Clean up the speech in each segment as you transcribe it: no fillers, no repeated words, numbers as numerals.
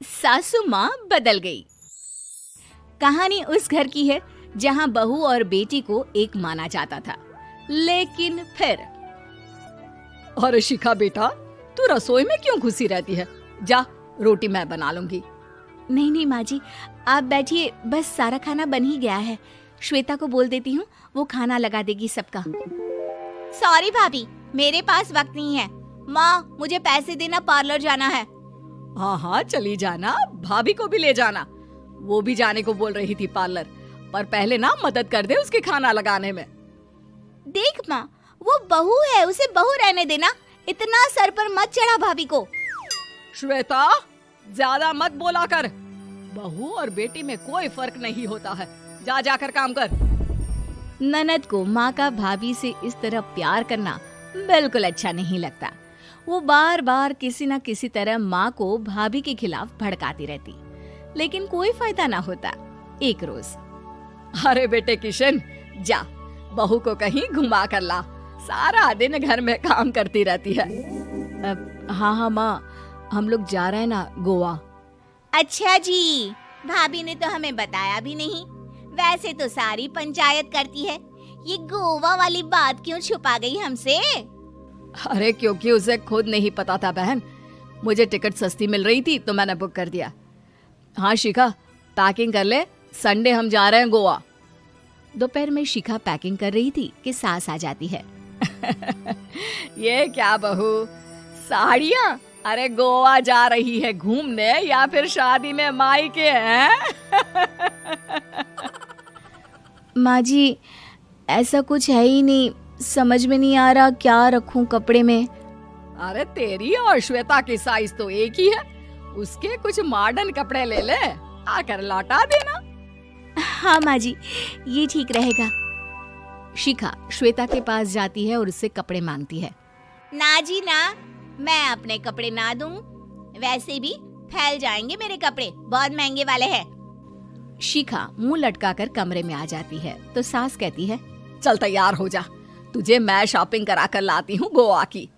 सासू माँ बदल गई। कहानी उस घर की है जहाँ बहू और बेटी को एक माना जाता था, लेकिन फिर अरे शिखा बेटा, तू रसोई में क्यों घुसी रहती है? जा, रोटी मैं बना लूंगी। नहीं नहीं माँ जी, आप बैठिए, बस सारा खाना बन ही गया है। श्वेता को बोल देती हूँ, वो खाना लगा देगी सबका। सॉरी भाभी, मेरे पास वक्त नहीं है। माँ, मुझे पैसे देना, पार्लर जाना है। हाँ हाँ चली जाना, भाभी को भी ले जाना। वो भी जाने को बोल रही थी पार्लर, पर पहले ना मदद कर दे उसके खाना लगाने में। देख माँ, वो बहू है, उसे बहू रहने देना, इतना सर पर मत चढ़ा भाभी को। श्वेता, ज्यादा मत बोला कर। बहू और बेटी में कोई फर्क नहीं होता है। जा जाकर काम कर। ननद को माँ का भाभी से इस तरह प्यार करना बिल्कुल अच्छा नहीं लगता। वो बार बार किसी न किसी तरह माँ को भाभी के खिलाफ भड़काती रहती, लेकिन कोई फायदा ना होता। एक रोज, अरे बेटे किशन, जा बहू को कहीं घुमा कर ला, सारा दिन घर में काम करती रहती है। हाँ हाँ माँ, हम लोग जा रहे हैं ना गोवा। अच्छा जी, भाभी ने तो हमें बताया भी नहीं। वैसे तो सारी पंचायत करती है, ये गोवा वाली बात क्यों छुपा गई हमसे? अरे क्योंकि उसे खुद नहीं पता था बहन। मुझे टिकट सस्ती मिल रही थी तो मैंने बुक कर दिया। हाँ शिखा, पैकिंग कर ले, संडे हम जा रहे हैं गोवा। दोपहर में शिखा पैकिंग कर रही थी कि सास आ जाती है। ये क्या बहू, साड़ियाँ? अरे गोवा जा रही है घूमने या फिर शादी में मायके हैं? माँ जी, ऐसा कुछ है ही नहीं, समझ में नहीं आ रहा क्या रखूं कपड़े में। अरे तेरी और श्वेता की साइज तो एक ही है, उसके कुछ मॉडर्न कपड़े ले ले, आकर लौटा देना। हाँ माँ जी, ये ठीक रहेगा। शिखा श्वेता के पास जाती है और उससे कपड़े मांगती है। ना जी ना, मैं अपने कपड़े ना दूं, वैसे भी फैल जाएंगे मेरे कपड़े, बहुत महंगे वाले हैं। शिखा मुंह लटकाकर कमरे में आ जाती है तो सास कहती है, चल तैयार हो जा, तुझे मैं शॉपिंग करा कर लाती हूँ गोवा की।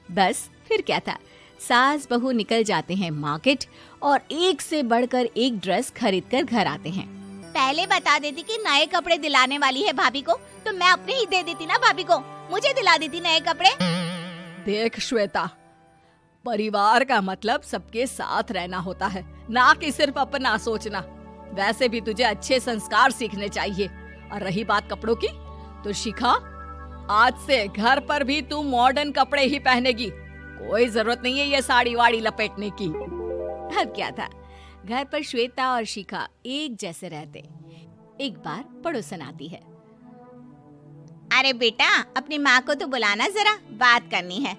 बस फिर क्या था, सास बहू निकल जाते हैं मार्केट और एक से बढ़कर एक ड्रेस खरीद कर घर आते हैं। पहले बता देती कि नए कपड़े दिलाने वाली है भाभी को, तो मैं अपने ही दे देती ना भाभी को, मुझे दिला देती नए कपड़े। देख श्वेता, परिवार का मतलब सबके साथ रहना होता है, ना कि सिर्फ अपना सोचना। वैसे भी तुझे अच्छे संस्कार सीखने चाहिए। और रही बात कपड़ों की, तो शिखा, आज से घर पर भी तू मॉडर्न कपड़े ही पहनेगी। कोई जरूरत नहीं है ये साड़ी वाड़ी लपेटने की। अब क्या था, घर पर श्वेता और शिखा एक जैसे रहते। एक बार पड़ोसन आती है। अरे बेटा, अपनी माँ को तो बुलाना जरा, बात करनी है।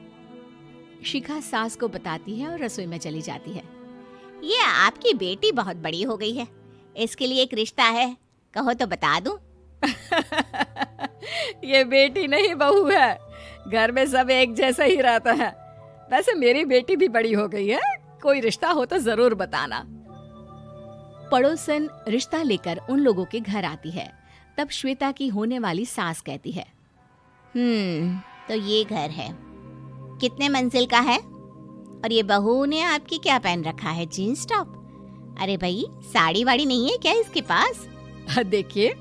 शिखा सास को बताती है और रसोई में चली जाती है। ये आपकी बेटी बहुत बड़ी हो गई है, इसके लिए एक रिश्ता है, कहो तो बता दूं। ये बेटी नहीं बहू है, घर में सब एक जैसा ही रहता है। वैसे मेरी बेटी भी बड़ी हो गई है, कोई रिश्ता हो तो जरूर बताना। पड़ोसन रिश्ता लेकर उन लोगों के घर आती है। तब श्वेता की होने वाली सास कहती है, तो ये घर है, कितने मंजिल का है? और ये बहू ने आपकी क्या पहन रखा है, जीन्स टॉप? अरे भाई, साड़ी वाड़ी नहीं है क्या इसके पास? देखिए,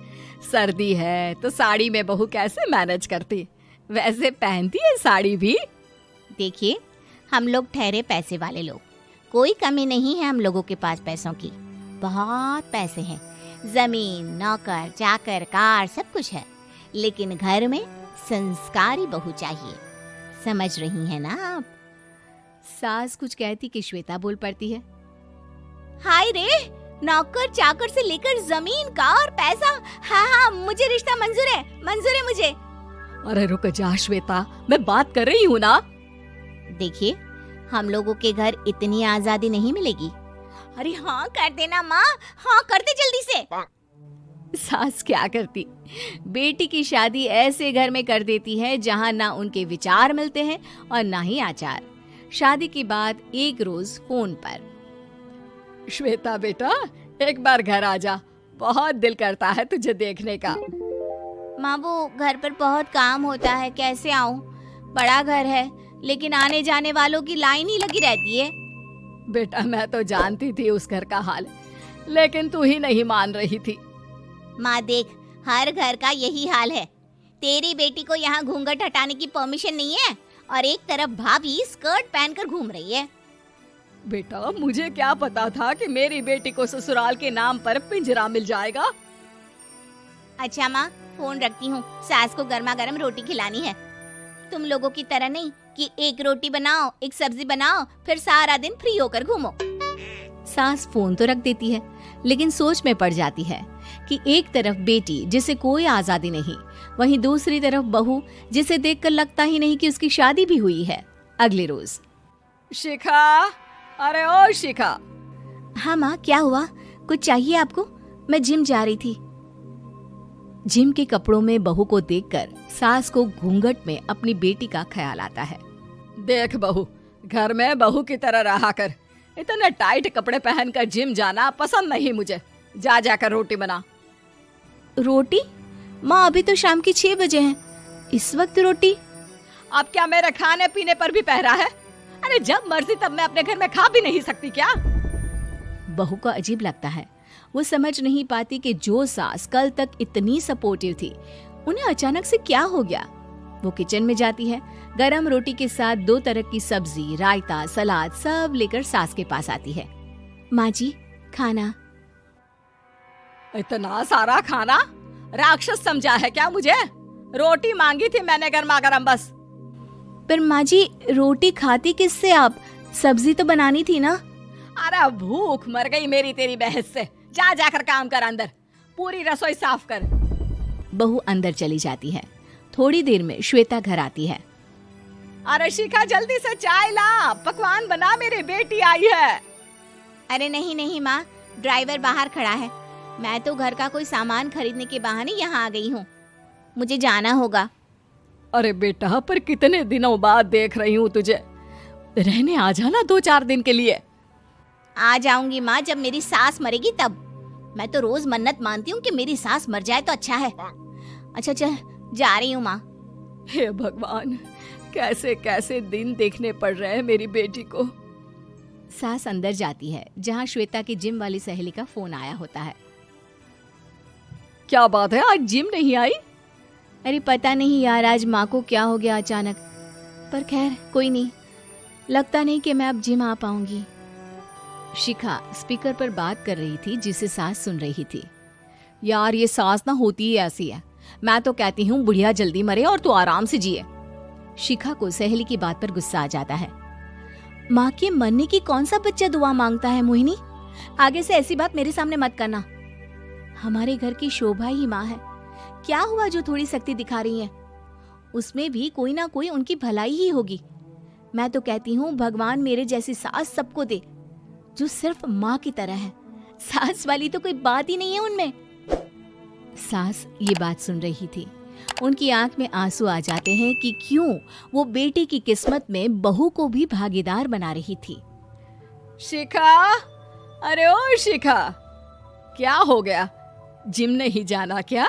सर्दी है तो साड़ी में बहू कैसे मैनेज करती, वैसे पहनती है साड़ी भी। देखिए, हम लोग ठहरे पैसे वाले लोग, कोई कमी नहीं है हम लोगों के पास पैसों की, बहुत पैसे हैं, जमीन, नौकर चाकर, कार, सब कुछ है, लेकिन घर में संस्कारी बहू चाहिए। समझ रही हैं ना आप? सास कुछ कहती कि श्वेता बोल पड़ती है, हाय रे, नौकर चाकर से लेकर जमीन, कार, पैसा, हाँ हाँ मुझे रिश्ता मंजूर है, मंजूर है मुझे। अरे रुक जा श्वेता, मैं बात कर रही हूँ ना। देखिए, हम लोगों के घर इतनी आजादी नहीं मिलेगी। अरे हाँ कर देना माँ, हाँ कर दे जल्दी से। सास क्या करती, बेटी की शादी ऐसे घर में कर देती है जहाँ ना उनके विचार मिलते हैं और ना ही आचार। शादी के बाद एक रोज फोन पर, श्वेता बेटा, एक बार घर आ जा, बहुत दिल करता है तुझे देखने का। माँ, वो घर पर बहुत काम होता है, कैसे आऊँ? बड़ा घर है, लेकिन आने जाने वालों की लाइन ही लगी रहती है। बेटा मैं तो जानती थी उस घर का हाल, लेकिन तू ही नहीं मान रही थी। माँ देख, हर घर का यही हाल है। तेरी बेटी को यहाँ घूंघट हटाने की परमिशन नहीं है और एक तरफ भाभी स्कर्ट पहनकर घूम रही है। बेटा मुझे क्या पता था कि मेरी बेटी को ससुराल के नाम पर पिंजरा मिल जाएगा। अच्छा माँ, फोन रखती हूँ, सास को गर्मा गर्म रोटी खिलानी है। तुम लोगों की तरह नहीं कि एक रोटी बनाओ, एक सब्जी बनाओ, फिर सारा दिन फ्री होकर घूमो। सास फोन तो रख देती है, लेकिन सोच में पड़ जाती है कि एक तरफ बेटी जिसे कोई आजादी नहीं, वहीं दूसरी तरफ बहू जिसे देखकर लगता ही नहीं कि उसकी शादी भी हुई है। अगले रोज। शिखा, अरे ओ शिखा। हाँ माँ, क्या हुआ? कुछ चाहिए आपको? मैं जिम जा रही थी। जिम के कपड़ों में बहू को देखकर सास को घूंघट में अपनी बेटी का ख्याल आता है। देख बहू, घर में बहू की तरह रहा कर। इतने टाइट कपड़े पहनकर जिम जाना पसंद नहीं मुझे। जा जाकर रोटी बना। रोटी? माँ अभी तो शाम के 6 बजे हैं, इस वक्त रोटी? अब क्या मेरे खाने पीने पर भी पहरा है? अरे जब मर्जी तब मैं अपने घर में खा भी नहीं सकती क्या? बहू को अजीब लगता है। वो समझ नहीं पाती कि जो सास कल तक इतनी सपोर्टिव थी, उन्हें अचानक से क्या हो गया। वो किचन में जाती है, गरम रोटी के साथ 2 तरह की सब्जी, रायता, सलाद सब लेकर सास के पास आती है। माँ जी, खाना। इतना सारा खाना? राक्षस समझा है क्या मुझे? रोटी मांगी थी मैंने गर्मा गर्म बस। पर माँ जी, रोटी खाती किससे आप? सब्जी तो बनानी थी ना। अरे भूख मर गई मेरी तेरी बहस से। जा जाकर काम कर, अंदर पूरी रसोई साफ कर। बहू अंदर चली जाती है। थोड़ी देर में श्वेता घर आती है। अरे शिखा जल्दी से चाय ला, पकवान बना, मेरी बेटी आई है। अरे नहीं नहीं माँ, ड्राइवर बाहर खड़ा है। मैं तो घर का कोई सामान खरीदने के बहाने यहाँ आ गई हूँ, मुझे जाना होगा। अरे बेटा, पर कितने दिनों बाद देख रही हूँ तुझे, रहने आ जाना 2-4 दिन के लिए। आ जाऊंगी माँ, जब मेरी सास मरेगी तब। मैं तो रोज मन्नत मानती हूँ कि मेरी सास मर जाए तो अच्छा है। अच्छा चल, जा रही हूँ माँ। हे भगवान, कैसे कैसे दिन देखने पड़ रहे हैं मेरी बेटी को। सास अंदर जाती है, जहाँ श्वेता की जिम वाली सहेली का फोन आया होता है। क्या बात है, आज जिम नहीं आई? अरे पता नहीं यार, आज माँ को क्या हो गया अचानक। पर खैर कोई नहीं, लगता नहीं कि मैं अब जिम आ पाऊंगी। शिखा स्पीकर पर बात कर रही थी, जिसे सास सुन रही थी। यार ये सास ना होती ही ऐसी है। मैं तो कहती हूँ बुढ़िया जल्दी मरे और तू आराम से जिए। शिखा को सहेली की बात पर गुस्सा आ जाता है। माँ के मरने की कौन सा बच्चा दुआ मांगता है मोहिनी? आगे से ऐसी बात मेरे सामने मत करना। हमारे घर की शोभा ही माँ है। क्या हुआ जो थोड़ी सख्ती दिखा रही है? उसमें भी कोई ना कोई उनकी भलाई ही होगी। मैं तो कहती हूँ भगवान मेरे जैसी सास सबको दे, जो सिर्फ माँ की तरह है। सास वाली तो कोई बात ही नहीं है उनमें। सास ये बात सुन रही थी। उनकी आंख में आंसू आ जाते हैं कि क्यों वो बेटी की किस्मत में बहू को भी भागीदार बना रही थी। शिखा, अरे ओ शिखा, क्या हो गया? जिम नहीं जाना क्या?